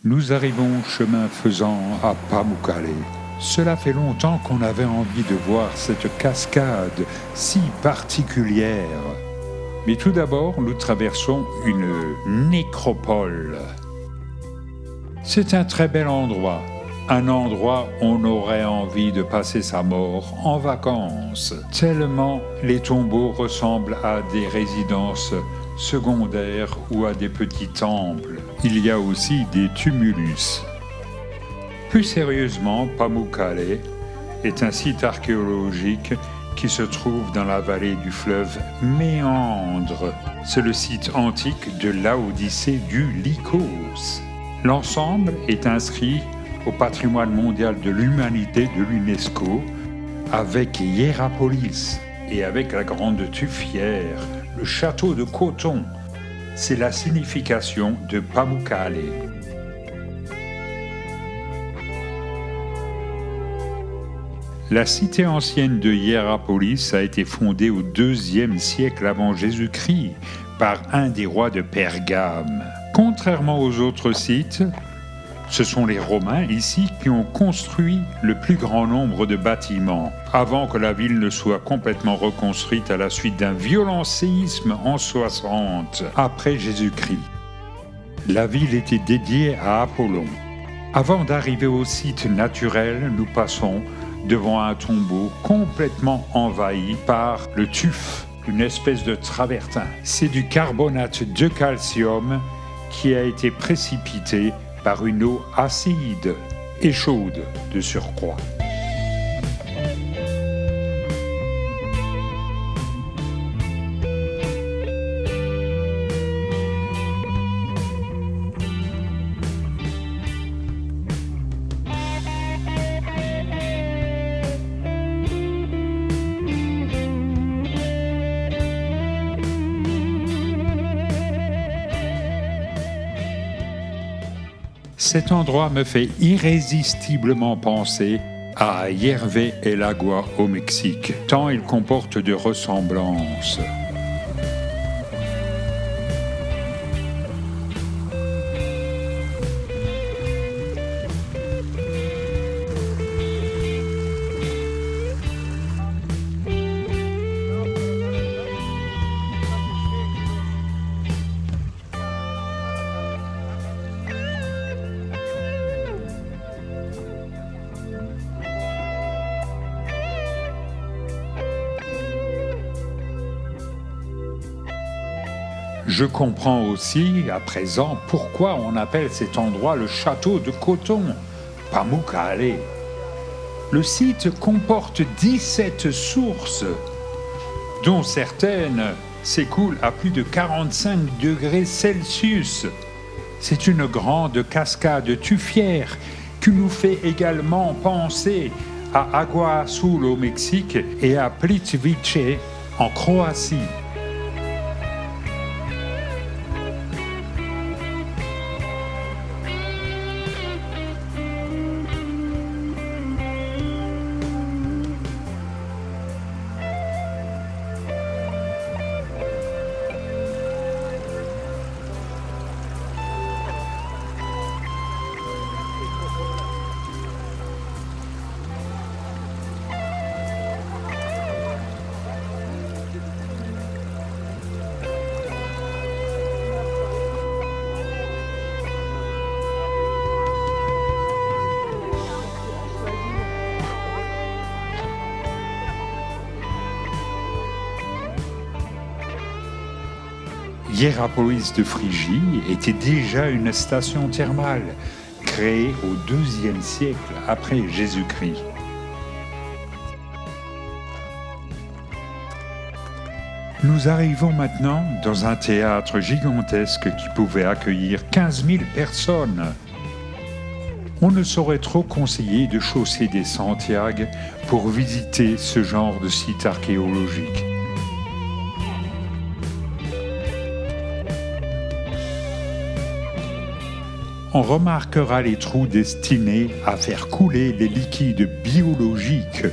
Nous arrivons chemin faisant à Pamukkale. Cela fait longtemps qu'on avait envie de voir cette cascade si particulière. Mais tout d'abord, nous traversons une nécropole. C'est un très bel endroit. Un endroit où on aurait envie de passer sa mort en vacances, tellement les tombeaux ressemblent à des résidences secondaires ou à des petits temples. Il y a aussi des tumulus. Plus sérieusement, Pamukkale est un site archéologique qui se trouve dans la vallée du fleuve Méandre. C'est le site antique de l'Odyssée du Lycos. L'ensemble est inscrit au patrimoine mondial de l'humanité de l'UNESCO avec Hiérapolis et avec la grande tuffière, le château de coton. C'est la signification de Pamukkale. La cité ancienne de Hiérapolis a été fondée au IIe siècle avant Jésus-Christ par un des rois de Pergame. Contrairement aux autres sites, ce sont les Romains ici qui ont construit le plus grand nombre de bâtiments avant que la ville ne soit complètement reconstruite à la suite d'un violent séisme en 60 après Jésus-Christ. La ville était dédiée à Apollon. Avant d'arriver au site naturel, nous passons devant un tombeau complètement envahi par le tuf, une espèce de travertin. C'est du carbonate de calcium qui a été précipité par une eau acide et chaude de surcroît. Cet endroit me fait irrésistiblement penser à Yervé el Agua au Mexique, tant il comporte de ressemblances. Je comprends aussi, à présent, pourquoi on appelle cet endroit le château de coton, Pamukkale. Le site comporte 17 sources, dont certaines s'écoulent à plus de 45 degrés Celsius. C'est une grande cascade tuffière qui nous fait également penser à Agua Azul au Mexique et à Plitvice en Croatie. Hiérapolis de Phrygie était déjà une station thermale, créée au IIe siècle après Jésus-Christ. Nous arrivons maintenant dans un théâtre gigantesque qui pouvait accueillir 15 000 personnes. On ne saurait trop conseiller de chausser des Santiago pour visiter ce genre de site archéologique. On remarquera les trous destinés à faire couler les liquides biologiques.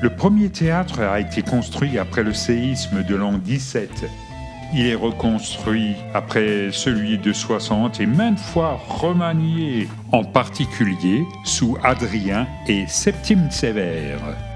Le premier théâtre a été construit après le séisme de l'an 17. Il est reconstruit après celui de 60 et maintes fois remanié, en particulier sous Adrien et Septime Sévère.